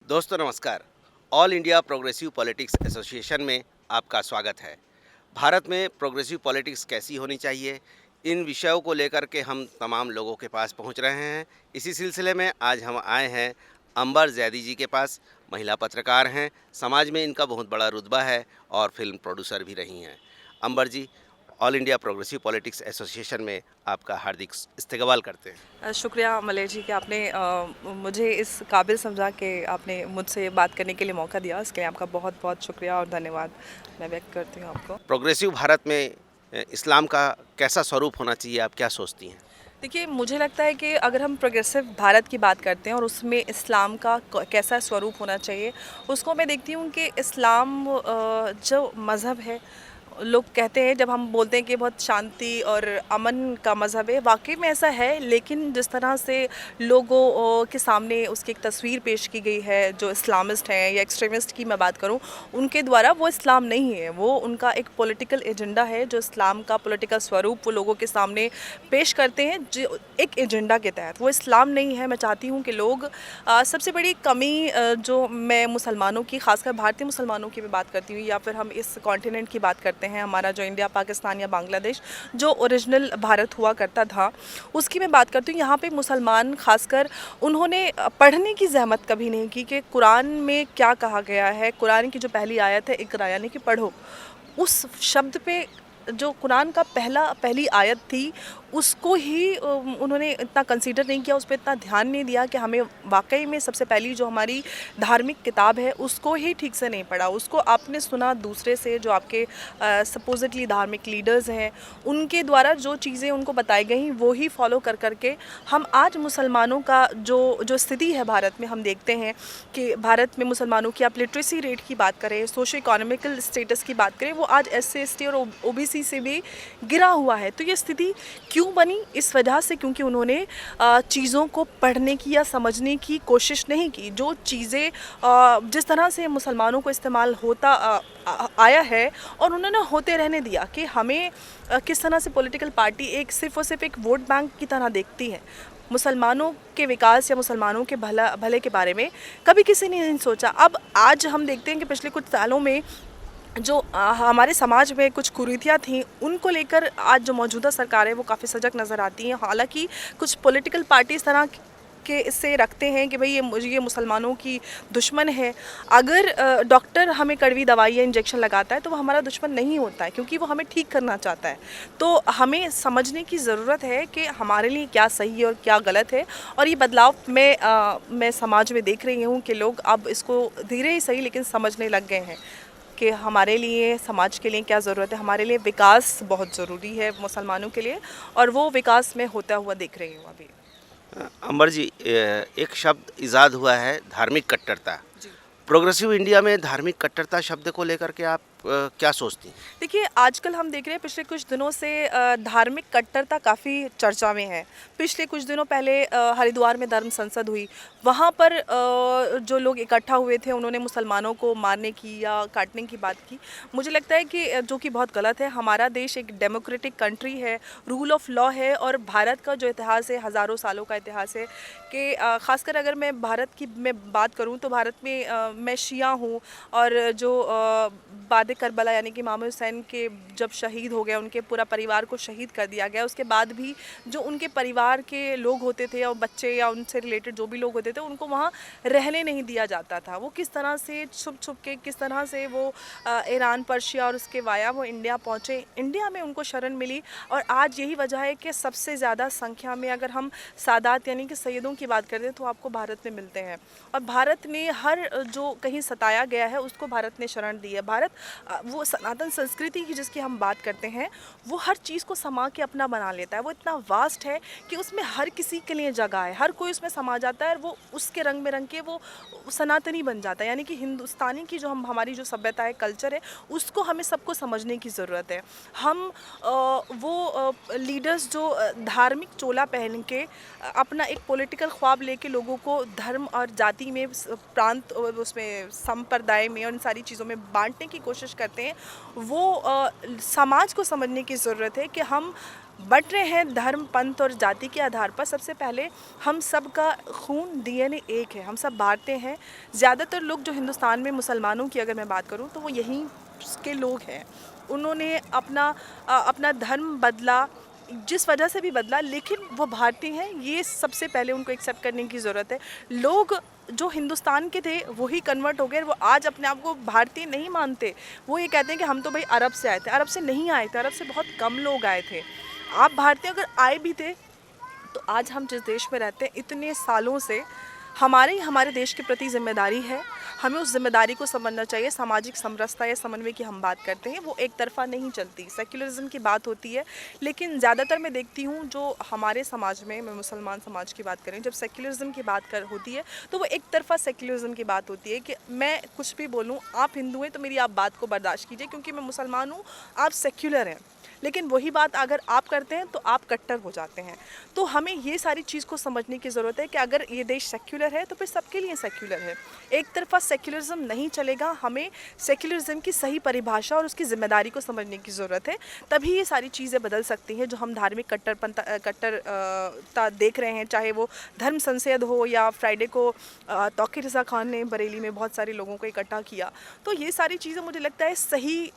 दोस्तों नमस्कार। All India progressive politics association में आपका स्वागत है। भारत में प्रोग्रेसिव पॉलिटिक्स कैसी होनी चाहिए, इन विषयों को लेकर के हम तमाम लोगों के पास पहुंच रहे हैं। इसी सिलसिले में आज हम आए हैं अंबर जैदी जी के पास। महिला पत्रकार हैं, समाज में इनका बहुत बड़ा रुतबा है और फिल्म प्रोड्यूसर भी रही हैं। Ambar ji, all India progressive politics association में आपका हार्दिक इस्तकबाल करते हैं। शुक्रिया मलय जी कि आपने मुझे इस काबिल समझा कि आपने मुझसे बात करने के लिए मौका दिया। इसके लिए आपका बहुत बहुत शुक्रिया और धन्यवाद मैं व्यक्त करती हूँ आपको। प्रोग्रेसिव भारत में इस्लाम का कैसा स्वरूप होना चाहिए, आप क्या सोचती हैं? देखिए, मुझे लगता है कि अगर हम प्रोग्रेसिव भारत की बात करते हैं और उसमें इस्लाम का कैसा स्वरूप होना चाहिए, उसको मैं देखती हूँ कि इस्लाम जो मज़हब है, लोग कहते हैं, जब हम बोलते हैं कि बहुत शांति और अमन का मज़हब है, वाकई में ऐसा है। लेकिन जिस तरह से लोगों के सामने उसकी एक तस्वीर पेश की गई है, जो इस्लामिस्ट हैं या एक्सट्रीमिस्ट की मैं बात करूं, उनके द्वारा, वो इस्लाम नहीं है। वो उनका एक पॉलिटिकल एजेंडा है, जो इस्लाम का पॉलिटिकल स्वरूप वो लोगों के सामने पेश करते हैं, जो एक एजेंडा के तहत। वो इस्लाम नहीं है। मैं चाहती हूँ कि लोग सबसे बड़ी कमी जो मैं मुसलमानों की, खासकर भारतीय मुसलमानों की मैं बात करती हूँ, या फिर हम इस कॉन्टिनेंट की बात करते हैं, हमारा जो इंडिया, पाकिस्तान या बांग्लादेश, जो ओरिजिनल भारत हुआ करता था, उसकी मैं बात करती हूँ। यहाँ पे मुसलमान खासकर, उन्होंने पढ़ने की जहमत कभी नहीं की कि कुरान में क्या कहा गया है। कुरान की जो पहली आयत है, इक़रा, यानी कि पढ़ो, उस शब्द पे, जो कुरान का पहली आयत थी, उसको ही उन्होंने इतना कंसीडर नहीं किया, उस पर इतना ध्यान नहीं दिया कि हमें वाकई में सबसे पहली जो हमारी धार्मिक किताब है, उसको ही ठीक से नहीं पढ़ा। उसको आपने सुना दूसरे से, जो आपके सपोजिटली धार्मिक लीडर्स हैं, उनके द्वारा जो चीज़ें उनको बताई गई, वो ही फॉलो कर करके हम आज मुसलमानों का जो स्थिति है भारत में, हम देखते हैं कि भारत में मुसलमानों की, आप लिटरेसी रेट की बात करें, सोशो इकोनॉमिकल स्टेटस की बात करें, वो आज SC ST और OBC से भी गिरा हुआ है। तो ये स्थिति क्यों बनी? इस वजह से क्योंकि उन्होंने चीज़ों को पढ़ने की या समझने की कोशिश नहीं की। जो चीज़ें जिस तरह से मुसलमानों को इस्तेमाल होता आया है, और उन्होंने होते रहने दिया कि हमें किस तरह से पॉलिटिकल पार्टी एक सिर्फ़ और सिर्फ एक वोट बैंक की तरह देखती है। मुसलमानों के विकास या मुसलमानों के भले के बारे में कभी किसी ने नहीं सोचा। अब आज हम देखते हैं कि पिछले कुछ सालों में जो हमारे समाज में कुछ कुरीतियाँ थीं, उनको लेकर आज जो मौजूदा सरकार है, वो काफ़ी सजग नज़र आती हैं। हालांकि कुछ पॉलिटिकल पार्टी इस तरह के इससे रखते हैं कि भाई ये मुसलमानों की दुश्मन है। अगर डॉक्टर हमें कड़वी दवाई या इंजेक्शन लगाता है, तो वो हमारा दुश्मन नहीं होता है, क्योंकि वो हमें ठीक करना चाहता है। तो हमें समझने की ज़रूरत है कि हमारे लिए क्या सही है और क्या गलत है। और ये बदलाव मैं समाज में देख रही हूँ कि लोग अब इसको धीरे ही सही लेकिन समझने लग गए हैं कि हमारे लिए, समाज के लिए क्या ज़रूरत है। हमारे लिए विकास बहुत ज़रूरी है मुसलमानों के लिए, और वो विकास में होता हुआ देख रही हूँ अभी। अंबर जी, एक शब्द इजाद हुआ है, धार्मिक कट्टरता। जी। प्रोग्रेसिव इंडिया में धार्मिक कट्टरता शब्द को लेकर के आप क्या सोचती हैं? देखिए, आजकल हम देख रहे हैं, पिछले कुछ दिनों से धार्मिक कट्टरता काफ़ी चर्चा में है। पिछले कुछ दिनों पहले हरिद्वार में धर्म संसद हुई। वहाँ पर जो लोग इकट्ठा हुए थे, उन्होंने मुसलमानों को मारने की या काटने की बात की। मुझे लगता है कि जो कि बहुत गलत है। हमारा देश एक डेमोक्रेटिक कंट्री है, रूल ऑफ लॉ है, और भारत का जो इतिहास है, हज़ारों सालों का इतिहास है कि ख़ासकर अगर मैं भारत की बात करूँ, तो भारत में मैं शिया हूँ, और जो बाद करबला यानी कि इमाम हुसैन के जब शहीद हो गए, उनके पूरा परिवार को शहीद कर दिया गया। उसके बाद भी जो उनके परिवार के लोग होते थे, और बच्चे या उनसे रिलेटेड जो भी लोग होते थे, उनको वहाँ रहने नहीं दिया जाता था। वो किस तरह से छुप छुप के, किस तरह से वो ईरान, पर्शिया और उसके वाया वो इंडिया पहुँचे, इंडिया में उनको शरण मिली। और आज यही वजह है कि सबसे ज़्यादा संख्या में, अगर हम सादात यानी कि सैयदों की बात करते हैं, तो आपको भारत में मिलते हैं। और भारत ने हर जो कहीं सताया गया है, उसको भारत ने शरण दी है। भारत वो सनातन संस्कृति की जिसकी हम बात करते हैं, वो हर चीज़ को समा के अपना बना लेता है। वो इतना वास्ट है कि उसमें हर किसी के लिए जगह है, हर कोई उसमें समा जाता है, और वो उसके रंग में रंग के वो सनातनी बन जाता है। यानी कि हिंदुस्तानी की जो हमारी जो सभ्यता है, कल्चर है, उसको हमें सबको समझने की ज़रूरत है। हम वो लीडर्स जो धार्मिक चोला पहन के अपना एक पॉलिटिकल ख्वाब लेके लोगों को धर्म और जाति में, प्रांत, उसमें संप्रदाय में और इन सारी चीज़ों में बांटने की कोशिश करते हैं, वो समाज को समझने की ज़रूरत है कि हम बट रहे हैं धर्म, पंथ और जाति के आधार पर, सबसे पहले हम सब का खून, डीएनए एक है, हम सब भारतीय हैं। ज़्यादातर लोग जो हिंदुस्तान में, मुसलमानों की अगर मैं बात करूं तो वो यहीं के लोग हैं। उन्होंने अपना धर्म बदला, जिस वजह से भी बदला, लेकिन वो भारतीय हैं, ये सबसे पहले उनको एक्सेप्ट करने की ज़रूरत है। लोग जो हिंदुस्तान के थे वही कन्वर्ट हो गए, वो आज अपने आप को भारतीय नहीं मानते। वो ये कहते हैं कि हम तो भाई अरब से आए थे। अरब से नहीं आए थे, अरब से बहुत कम लोग आए थे। आप भारतीय अगर आए भी थे तो आज हम जिस देश में रहते हैं इतने सालों से, हमारे देश के प्रति जिम्मेदारी है। हमें उस जिम्मेदारी को समझना चाहिए। सामाजिक समरसता या समन्वय की हम बात करते हैं, वो एक तरफा नहीं चलती, सेक्युलरिज्म की बात होती है। लेकिन ज़्यादातर मैं देखती हूँ जो हमारे समाज में, मैं मुसलमान समाज की बात करें, जब सेक्युलरिज्म की बात होती है तो वो एक तरफा सेक्युलरिज्म की बात होती है कि मैं कुछ भी बोलूँ, आप हिंदू हैं तो मेरी आप बात को बर्दाश्त कीजिए क्योंकि मैं मुसलमान हूँ, आप सेक्युलर हैं। लेकिन वही बात अगर आप करते हैं तो आप कट्टर हो जाते हैं। तो हमें ये सारी चीज़ को समझने की ज़रूरत है कि अगर ये देश सेक्युलर है तो फिर सबके लिए सेक्युलर है। एक तरफा सेक्युलरिज्म नहीं चलेगा। हमें सेक्युलरिज्म की सही परिभाषा और उसकी ज़िम्मेदारी को समझने की ज़रूरत है। तभी ये सारी चीज़ें बदल सकती हैं जो हम धार्मिक कट्टरता देख रहे हैं, चाहे वो धर्म संसद हो या फ्राइडे को तौक़ीर रज़ा खान ने बरेली में बहुत सारे लोगों को इकट्ठा किया। तो ये सारी चीज़ें मुझे लगता है सही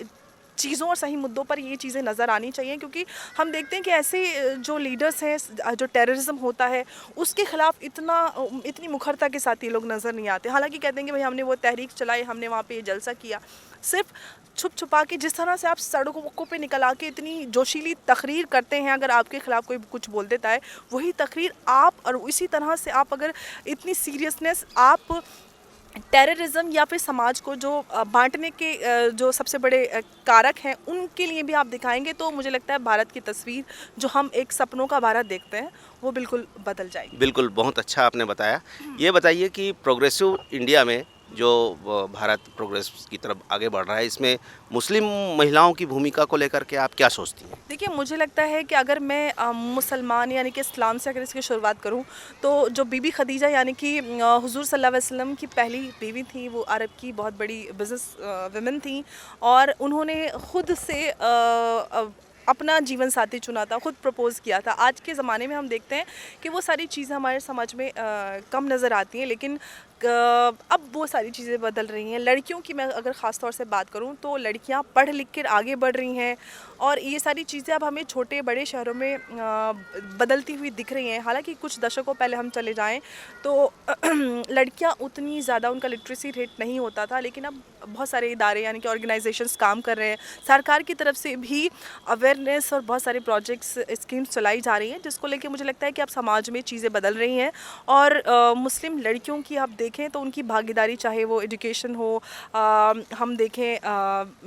चीज़ों और सही मुद्दों पर ये चीज़ें नज़र आनी चाहिए, क्योंकि हम देखते हैं कि ऐसे जो लीडर्स हैं, जो टेररिज्म होता है उसके ख़िलाफ़ इतनी मुखरता के साथ ये लोग नज़र नहीं आते। हालांकि कहते हैं कि भाई हमने वो तहरीक चलाई, हमने वहाँ पे ये जलसा किया। सिर्फ छुप छुपा के जिस तरह से आप सड़कों पे निकल आके इतनी जोशीली तकरीर करते हैं, अगर आपके ख़िलाफ़ कोई कुछ बोल देता है, वही तकरीर आप, और इसी तरह से आप अगर इतनी सीरियसनेस आप टेररिज्म या फिर समाज को जो बांटने के जो सबसे बड़े कारक हैं उनके लिए भी आप दिखाएंगे, तो मुझे लगता है भारत की तस्वीर, जो हम एक सपनों का भारत देखते हैं, वो बिल्कुल बदल जाएगी। बिल्कुल, बहुत अच्छा आपने बताया। ये बताइए कि प्रोग्रेसिव इंडिया में जो भारत प्रोग्रेस की तरफ आगे बढ़ रहा है, इसमें मुस्लिम महिलाओं की भूमिका को लेकर के आप क्या सोचती हैं? देखिए, मुझे लगता है कि अगर मैं मुसलमान यानी कि इस्लाम से अगर इसकी शुरुआत करूं, तो जो बीबी खदीजा यानी कि हुजूर सल्लल्लाहु अलैहि वसल्लम की पहली बीवी थी, वो अरब की बहुत बड़ी बिज़नेस वुमेन थी और उन्होंने खुद से अपना जीवन साथी चुना था, खुद प्रपोज़ किया था। आज के ज़माने में हम देखते हैं कि वो सारी चीज़ें हमारे समाज में कम नज़र आती हैं, लेकिन अब वो सारी चीज़ें बदल रही हैं। लड़कियों की मैं अगर ख़ास तौर से बात करूं तो लड़कियां पढ़ लिख कर आगे बढ़ रही हैं और ये सारी चीज़ें अब हमें छोटे बड़े शहरों में बदलती हुई दिख रही हैं। हालांकि कुछ दशकों पहले हम चले जाएं तो लड़कियां उतनी ज़्यादा, उनका लिटरेसी रेट नहीं होता था, लेकिन अब बहुत सारे इदारे यानी कि ऑर्गेनाइजेशंस काम कर रहे हैं। सरकार की तरफ से भी अवेयरनेस और बहुत सारे प्रोजेक्ट्स, स्कीम्स चलाई जा रही हैं, जिसको लेके मुझे लगता है कि अब समाज में चीज़ें बदल रही हैं। और मुस्लिम लड़कियों की आप देखें तो उनकी भागीदारी, चाहे वो एजुकेशन हो, हम देखें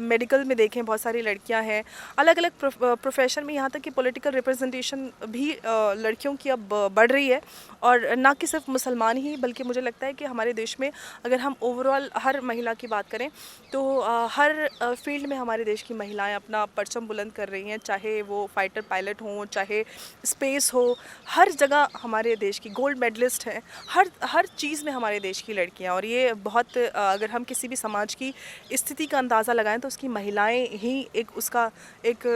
मेडिकल में देखें, बहुत सारी लड़कियां हैं अलग अलग प्रोफेशन में, यहाँ तक कि पॉलिटिकल रिप्रेजेंटेशन भी लड़कियों की अब बढ़ रही है। और ना कि सिर्फ मुसलमान ही, बल्कि मुझे लगता है कि हमारे देश में अगर हम ओवरऑल हर महिला की बात करें तो हर फील्ड में हमारे देश की महिलाएं अपना परचम बुलंद कर रही हैं, चाहे वो फाइटर पायलट हों, चाहे स्पेस हो, हर जगह हमारे देश की गोल्ड मेडलिस्ट हैं, हर चीज़ में हमारे देश की लड़कियां। और ये बहुत, अगर हम किसी भी समाज की स्थिति का अंदाज़ा लगाएं तो उसकी महिलाएं ही उसका एक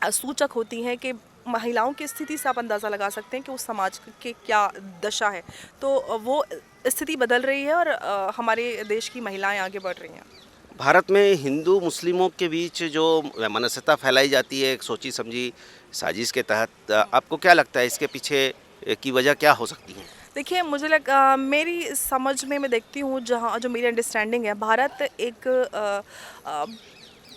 सूचक होती हैं कि महिलाओं की स्थिति से आप अंदाज़ा लगा सकते हैं कि उस समाज के क्या दशा है। तो वो स्थिति बदल रही है और हमारे देश की महिलाएं आगे बढ़ रही हैं। भारत में हिंदू मुस्लिमों के बीच जो मनस्यता फैलाई जाती है एक सोची समझी साजिश के तहत, आपको क्या लगता है इसके पीछे की वजह क्या हो सकती है? देखिए, मुझे मेरी समझ में मैं देखती हूँ, जहाँ जो मेरी अंडरस्टैंडिंग है, भारत एक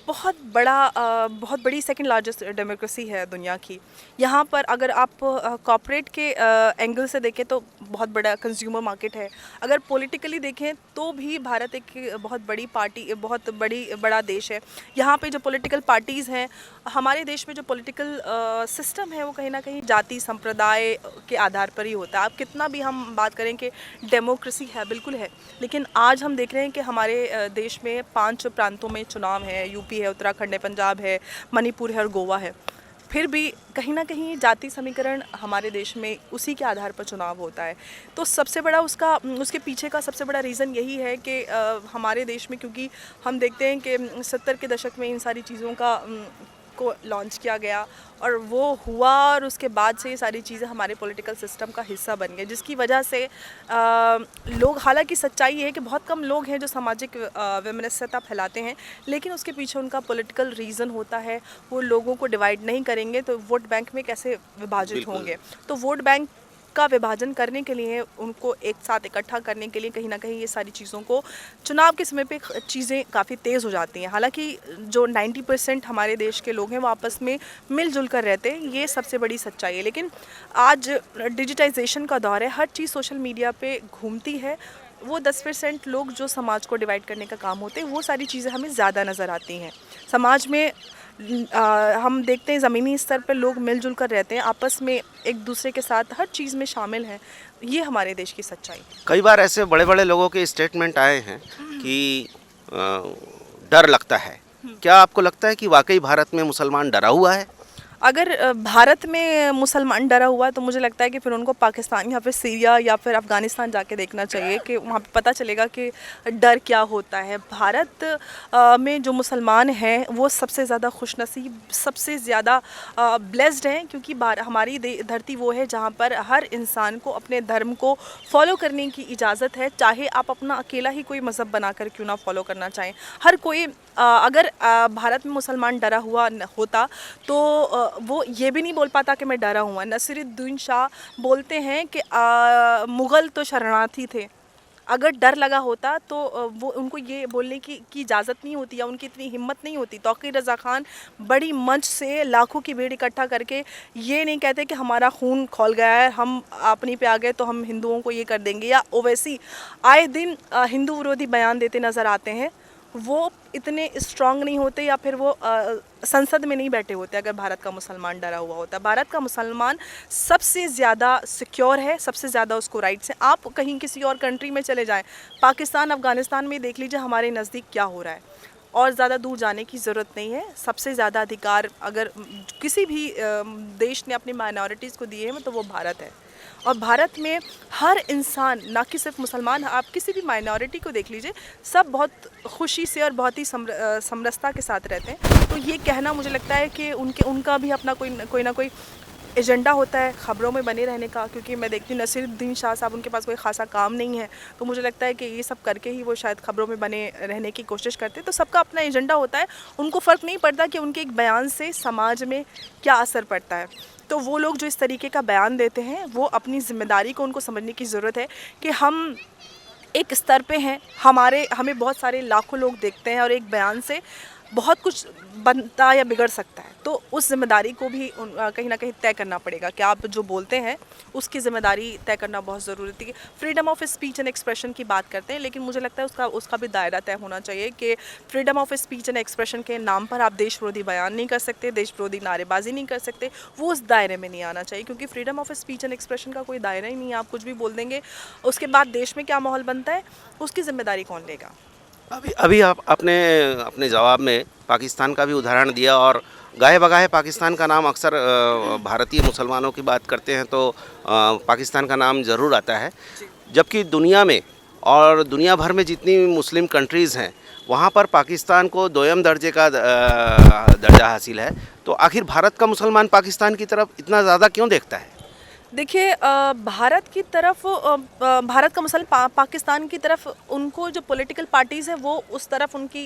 बहुत बड़ी सेकंड लार्जेस्ट डेमोक्रेसी है दुनिया की। यहाँ पर अगर आप कॉर्पोरेट के एंगल से देखें तो बहुत बड़ा कंज्यूमर मार्केट है। अगर पॉलिटिकली देखें तो भी भारत एक बहुत बड़ा देश है। यहाँ पे जो पॉलिटिकल पार्टीज़ हैं, हमारे देश में जो पॉलिटिकल सिस्टम है, वो कहीं ना कहीं जाति संप्रदाय के आधार पर ही होता है। आप कितना भी हम बात करें कि डेमोक्रेसी है, बिल्कुल है, लेकिन आज हम देख रहे हैं कि हमारे देश में 5 प्रांतों में चुनाव है, यूपी है, उत्तराखंड है, पंजाब है, मणिपुर है और गोवा है। फिर भी कहीं ना कहीं जाति समीकरण हमारे देश में उसी के आधार पर चुनाव होता है। तो सबसे बड़ा उसके पीछे का सबसे बड़ा रीज़न यही है कि हमारे देश में, क्योंकि हम देखते हैं कि 70 के दशक में इन सारी चीज़ों का को लॉन्च किया गया और वो हुआ, और उसके बाद से ये सारी चीज़ें हमारे पॉलिटिकल सिस्टम का हिस्सा बन गई, जिसकी वजह से लोग, हालांकि सच्चाई ये है कि बहुत कम लोग हैं जो सामाजिक वैमनस्यता फैलाते हैं, लेकिन उसके पीछे उनका पॉलिटिकल रीज़न होता है। वो लोगों को डिवाइड नहीं करेंगे तो वोट बैंक में कैसे विभाजित बिल्कुल। होंगे। तो वोट बैंक का विभाजन करने के लिए, उनको एक साथ इकट्ठा करने के लिए कहीं ना कहीं ये सारी चीज़ों को, चुनाव के समय पे चीज़ें काफ़ी तेज़ हो जाती हैं। हालांकि जो 90% हमारे देश के लोग हैं वो आपस में मिलजुल कर रहते हैं, ये सबसे बड़ी सच्चाई है। लेकिन आज डिजिटाइजेशन का दौर है, हर चीज़ सोशल मीडिया पे घूमती है। वो 10% लोग जो समाज को डिवाइड करने का काम होते हैं, वो सारी चीज़ें हमें ज़्यादा नज़र आती हैं। समाज में हम देखते हैं ज़मीनी स्तर पर लोग मिलजुल कर रहते हैं, आपस में एक दूसरे के साथ हर चीज़ में शामिल हैं। ये हमारे देश की सच्चाई है। कई बार ऐसे बड़े बड़े लोगों के स्टेटमेंट आए हैं कि अ, डर लगता है। क्या आपको लगता है कि वाकई भारत में मुसलमान डरा हुआ है? अगर भारत में मुसलमान डरा हुआ है तो मुझे लगता है कि फिर उनको पाकिस्तान या फिर सीरिया या फिर अफ़गानिस्तान जाके देखना चाहिए कि वहाँ पे पता चलेगा कि डर क्या होता है। भारत में जो मुसलमान हैं वो सबसे ज़्यादा खुशनसीब, सबसे ज़्यादा ब्लेस्ड हैं, क्योंकि हमारी धरती वो है जहाँ पर हर इंसान को अपने धर्म को फॉलो करने की इजाज़त है, चाहे आप अपना अकेला ही कोई मज़हब बनाकर क्यों ना फॉलो करना चाहें। हर कोई अगर भारत में मुसलमान डरा हुआ होता तो वो ये भी नहीं बोल पाता कि मैं डरा हुआ। नसीरुद्दीन शाह बोलते हैं कि मुग़ल तो शरणार्थी थे। अगर डर लगा होता तो वो उनको ये बोलने की इजाज़त नहीं होती, या उनकी इतनी हिम्मत नहीं होती। तौक़ीर रज़ा ख़ान बड़ी मंच से लाखों की भीड़ इकट्ठा करके ये नहीं कहते कि हमारा खून खौल गया है, हम अपनी पे आ गए तो हम हिंदुओं को ये कर देंगे। या ओवैसी आए दिन हिंदू विरोधी बयान देते नज़र आते हैं। वो इतने स्ट्रांग नहीं होते, या फिर वो संसद में नहीं बैठे होते अगर भारत का मुसलमान डरा हुआ होता। भारत का मुसलमान सबसे ज़्यादा सिक्योर है, सबसे ज़्यादा उसको राइट्स हैं। आप कहीं किसी और कंट्री में चले जाएं, पाकिस्तान, अफ़गानिस्तान में देख लीजिए हमारे नज़दीक क्या हो रहा है, और ज़्यादा दूर जाने की ज़रूरत नहीं है। सबसे ज़्यादा अधिकार अगर किसी भी देश ने अपनी माइनॉरिटीज़ को दिए हैं तो वो भारत है। और भारत में हर इंसान, ना कि सिर्फ मुसलमान, आप किसी भी माइनॉरिटी को देख लीजिए, सब बहुत खुशी से और बहुत ही समरसता के साथ रहते हैं। तो ये कहना, मुझे लगता है कि उनका भी अपना कोई ना कोई एजेंडा होता है ख़बरों में बने रहने का, क्योंकि मैं देखती हूँ नसीरुद्दीन शाह साहब, उनके पास कोई ख़ासा काम नहीं है, तो मुझे लगता है कि ये सब करके ही वो शायद ख़बरों में बने रहने की कोशिश करते हैं। तो सबका अपना एजेंडा होता है, उनको फ़र्क नहीं पड़ता कि उनके एक बयान से समाज में क्या असर पड़ता है। तो वो लोग जो इस तरीके का बयान देते हैं, वो अपनी ज़िम्मेदारी को उनको समझने की ज़रूरत है कि हम एक स्तर पे हैं, हमें बहुत सारे लाखों लोग देखते हैं, और एक बयान से बहुत कुछ बनता या बिगड़ सकता है। तो उस ज़िम्मेदारी को भी कहीं ना कहीं तय करना पड़ेगा कि आप जो बोलते हैं उसकी ज़िम्मेदारी तय करना बहुत ज़रूरी है। Freedom of speech and expression की बात करते हैं, लेकिन मुझे लगता है उसका भी दायरा तय होना चाहिए कि freedom of speech and expression के नाम पर आप देश विरोधी बयान नहीं कर सकते, देश विरोधी नारेबाजी नहीं कर सकते। वो उस दायरे में नहीं आना चाहिए, क्योंकि freedom of speech and expression का कोई दायरा ही नहीं है। आप कुछ भी बोल देंगे, उसके बाद देश में क्या माहौल बनता है उसकी ज़िम्मेदारी कौन लेगा। अभी आप अपने जवाब में पाकिस्तान का भी उदाहरण दिया, और गाहे बगाहे पाकिस्तान का नाम अक्सर भारतीय मुसलमानों की बात करते हैं तो पाकिस्तान का नाम ज़रूर आता है, जबकि दुनिया में और दुनिया भर में जितनी मुस्लिम कंट्रीज़ हैं वहाँ पर पाकिस्तान को दोयम दर्जे का दर्जा हासिल है। तो आखिर भारत का मुसलमान पाकिस्तान की तरफ इतना ज़्यादा क्यों देखता है? देखिए, भारत की तरफ भारत का मुसलमान पाकिस्तान की तरफ, उनको जो पॉलिटिकल पार्टीज़ हैं वो उस तरफ उनकी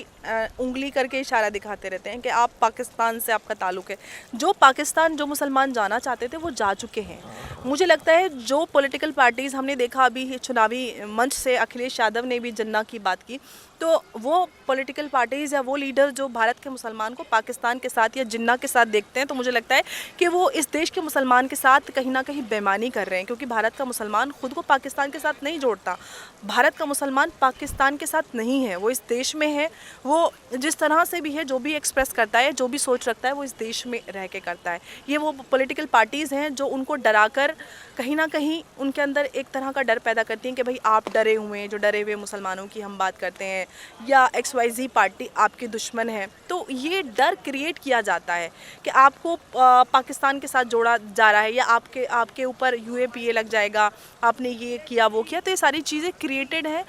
उंगली करके इशारा दिखाते रहते हैं कि आप पाकिस्तान से आपका ताल्लुक़ है। जो पाकिस्तान जो मुसलमान जाना चाहते थे वो जा चुके हैं। मुझे लगता है जो पॉलिटिकल पार्टीज़ हमने देखा, अभी चुनावी मंच से अखिलेश यादव ने भी जिन्ना की बात की, तो वो पॉलिटिकल पार्टीज़ या वो लीडर जो भारत के मुसलमान को पाकिस्तान के साथ या जिन्ना के साथ देखते हैं, तो मुझे लगता है कि वो इस देश के मुसलमान के साथ कहीं ना कहीं बेईमानी कर रहे हैं, क्योंकि भारत का मुसलमान खुद को पाकिस्तान के साथ नहीं जोड़ता। भारत का मुसलमान पाकिस्तान के साथ नहीं है, वो इस देश में है। वो जिस तरह से भी है, जो भी एक्सप्रेस करता है, जो भी सोच रखता है, वो इस देश में रह के करता है। ये वो पॉलिटिकल पार्टीज़ हैं जो उनको डराकर कहीं ना कहीं उनके अंदर एक तरह का डर पैदा करती हैं कि भाई आप डरे हुए हैं। जो डरे हुए मुसलमानों की हम बात करते हैं, या XYZ पार्टी आपके दुश्मन है, तो ये डर क्रिएट किया जाता है कि आपको पाकिस्तान के साथ जोड़ा जा रहा है या आपके ऊपर UAPA लग जाएगा, आपने ये किया वो किया। तो ये सारी चीज़ें क्रिएटेड हैं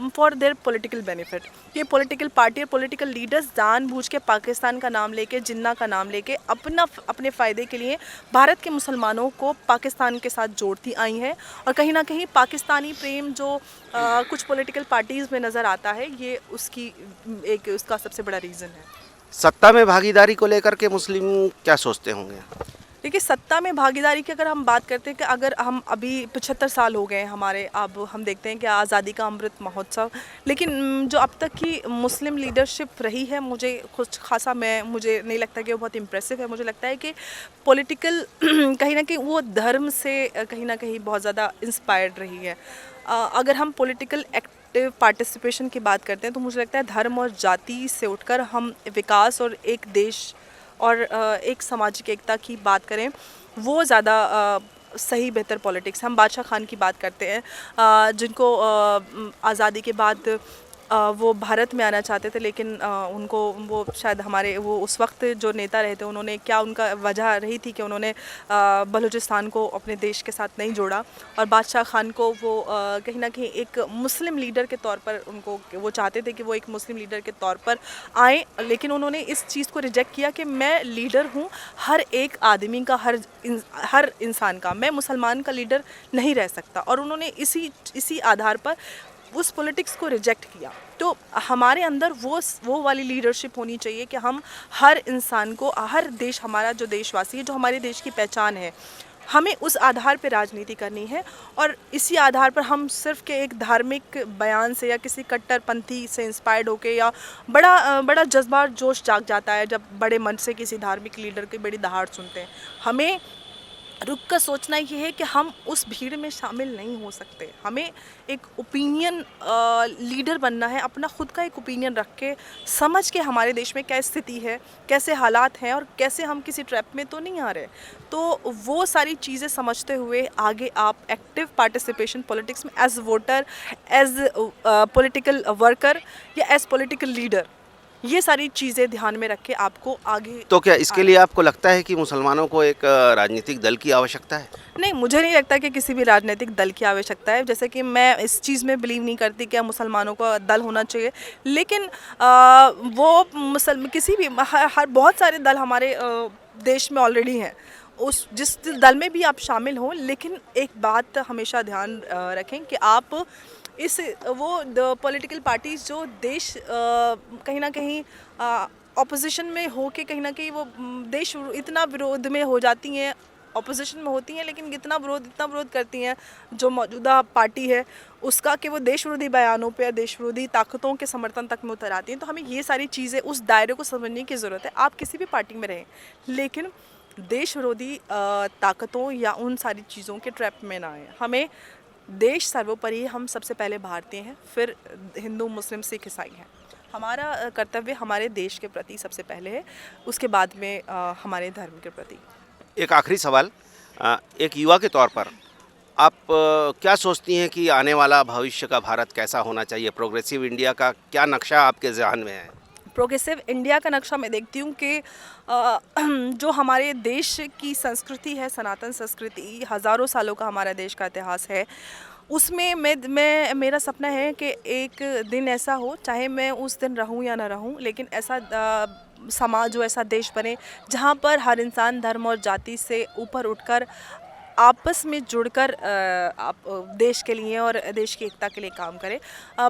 फॉर देयर पॉलिटिकल बेनिफिट। ये पॉलिटिकल पार्टी और पॉलिटिकल लीडर्स जानबूझ के पाकिस्तान का नाम लेके, जिन्ना का नाम लेके अपने फ़ायदे के लिए भारत के मुसलमानों को पाकिस्तान के साथ जोड़ती आई हैं। और कहीं ना कहीं पाकिस्तानी प्रेम जो कुछ पॉलिटिकल पार्टीज़ में नज़र आता है, ये उसका सबसे बड़ा रीज़न है। सत्ता में भागीदारी को लेकर के मुस्लिम क्या सोचते होंगे? देखिए, सत्ता में भागीदारी की अगर हम बात करते हैं कि अगर हम अभी 75 साल हो गए हमारे, अब हम देखते हैं कि आज़ादी का अमृत महोत्सव, लेकिन जो अब तक की मुस्लिम लीडरशिप रही है, मुझे कुछ खासा मुझे नहीं लगता कि वो बहुत इम्प्रेसिव है। मुझे लगता है कि पॉलिटिकल कहीं ना कहीं वो धर्म से कहीं ना कहीं बहुत ज़्यादा इंस्पायर्ड रही है। अगर हम पॉलिटिकल एक्टिव पार्टिसिपेशन की बात करते हैं तो मुझे लगता है धर्म और जाति से उठकर हम विकास और एक देश और एक सामाजिक एकता की बात करें, वो ज़्यादा सही बेहतर पॉलिटिक्स। हम बादशाह खान की बात करते हैं, जिनको आज़ादी के बाद वो भारत में आना चाहते थे, लेकिन उनको वो शायद वो उस वक्त जो नेता रहे थे, उन्होंने क्या उनका वजह रही थी कि उन्होंने बलूचिस्तान को अपने देश के साथ नहीं जोड़ा। और बादशाह खान को वो कहीं ना कहीं एक मुस्लिम लीडर के तौर पर वो चाहते थे कि वो एक मुस्लिम लीडर के तौर पर आए, लेकिन उन्होंने इस चीज़ को रिजेक्ट किया कि मैं लीडर हूँ हर एक आदमी का, हर इंसान का, मैं मुसलमान का लीडर नहीं रह सकता। और उन्होंने इसी आधार पर उस पॉलिटिक्स को रिजेक्ट किया। तो हमारे अंदर वो वाली लीडरशिप होनी चाहिए कि हम हर इंसान को, हर देश, हमारा जो देशवासी है, जो हमारे देश की पहचान है, हमें उस आधार पर राजनीति करनी है। और इसी आधार पर हम सिर्फ के एक धार्मिक बयान से या किसी कट्टरपंथी से इंस्पायर्ड होके, या बड़ा जज्बा और जोश जाग जाता है जब बड़े मन से किसी धार्मिक लीडर की बड़ी दहाड़ सुनते हैं। हमें रुक कर सोचना ये है कि हम उस भीड़ में शामिल नहीं हो सकते। हमें एक ओपिनियन लीडर बनना है, अपना खुद का एक ओपिनियन रख के, समझ के हमारे देश में क्या स्थिति है, कैसे हालात हैं और कैसे हम किसी ट्रैप में तो नहीं आ रहे। तो वो सारी चीज़ें समझते हुए आगे आप एक्टिव पार्टिसिपेशन पॉलिटिक्स में as voter, as political worker या एज पॉलिटिकल लीडर, ये सारी चीज़ें ध्यान में रख के आपको आगे। तो क्या इसके लिए आपको लगता है कि मुसलमानों को एक राजनीतिक दल की आवश्यकता है? नहीं, मुझे नहीं लगता कि किसी भी राजनीतिक दल की आवश्यकता है। जैसे कि मैं इस चीज़ में बिलीव नहीं करती कि मुसलमानों का दल होना चाहिए, लेकिन वो किसी भी हर बहुत सारे दल हमारे देश में ऑलरेडी हैं। जिस दल में भी आप शामिल हों, लेकिन एक बात हमेशा ध्यान रखें कि आप पॉलिटिकल पार्टीज़ जो देश कहीं ना कहीं ऑपोजिशन में हो के, कहीं ना कहीं वो देश इतना विरोध में हो जाती हैं, ऑपोजिशन में होती हैं, लेकिन इतना विरोध करती हैं जो मौजूदा पार्टी है उसका, कि वो देश विरोधी बयानों पे या देश विरोधी ताकतों के समर्थन तक में उतर आती हैं। तो हमें ये सारी चीज़ें, उस दायरे को समझने की ज़रूरत है। आप किसी भी पार्टी में रहें, लेकिन देश विरोधी ताकतों या उन सारी चीज़ों के ट्रैप में ना आए। हमें देश सर्वोपरि, हम सबसे पहले भारतीय हैं, फिर हिंदू, मुस्लिम, सिख, ईसाई हैं। हमारा कर्तव्य हमारे देश के प्रति सबसे पहले है, उसके बाद में हमारे धर्म के प्रति। एक आखिरी सवाल, एक युवा के तौर पर आप क्या सोचती हैं कि आने वाला भविष्य का भारत कैसा होना चाहिए? प्रोग्रेसिव इंडिया का क्या नक्शा आपके ज़हन में है? प्रोग्रेसिव इंडिया का नक्शा मैं देखती हूँ कि जो हमारे देश की संस्कृति है, सनातन संस्कृति, हज़ारों सालों का हमारा देश का इतिहास है, उसमें मेरा सपना है कि एक दिन ऐसा हो, चाहे मैं उस दिन रहूं या ना रहूं, लेकिन ऐसा समाज हो, ऐसा देश बने जहां पर हर इंसान धर्म और जाति से ऊपर उठकर आपस में जुड़कर आप देश के लिए और देश की एकता के लिए काम करें।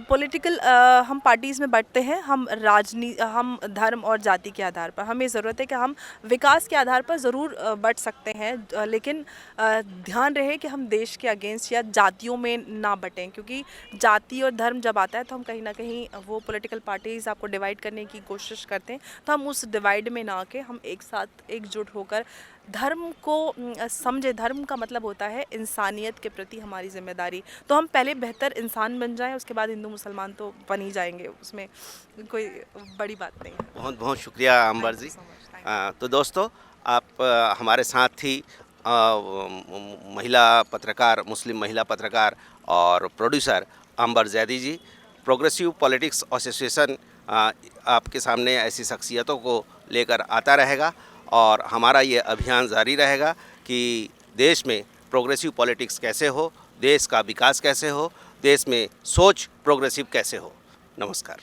पॉलिटिकल हम पार्टीज़ में बढ़ते हैं, हम धर्म और जाति के आधार पर, हमें ज़रूरत है कि हम विकास के आधार पर ज़रूर बढ़ सकते हैं, लेकिन ध्यान रहे कि हम देश के अगेंस्ट या जातियों में ना बटें, क्योंकि जाति और धर्म जब आता है तो हम कहीं ना कहीं वो पॉलिटिकल पार्टीज़ आपको डिवाइड करने की कोशिश करते हैं। तो हम उस डिवाइड में ना आके हम एक साथ एकजुट होकर धर्म को समझे। धर्म का मतलब होता है इंसानियत के प्रति हमारी जिम्मेदारी। तो हम पहले बेहतर इंसान बन जाएं, उसके बाद हिंदू मुसलमान तो बन ही जाएंगे, उसमें कोई बड़ी बात नहीं है। बहुत बहुत शुक्रिया अंबर जी। तो दोस्तों, आप हमारे साथ थी महिला पत्रकार, मुस्लिम महिला पत्रकार और प्रोड्यूसर अंबर जैदी जी। प्रोग्रेसिव पॉलिटिक्स एसोसिएशन आपके सामने ऐसी शख्सियतों को लेकर आता रहेगा और हमारा ये अभियान जारी रहेगा कि देश में प्रोग्रेसिव पॉलिटिक्स कैसे हो, देश का विकास कैसे हो, देश में सोच प्रोग्रेसिव कैसे हो। नमस्कार।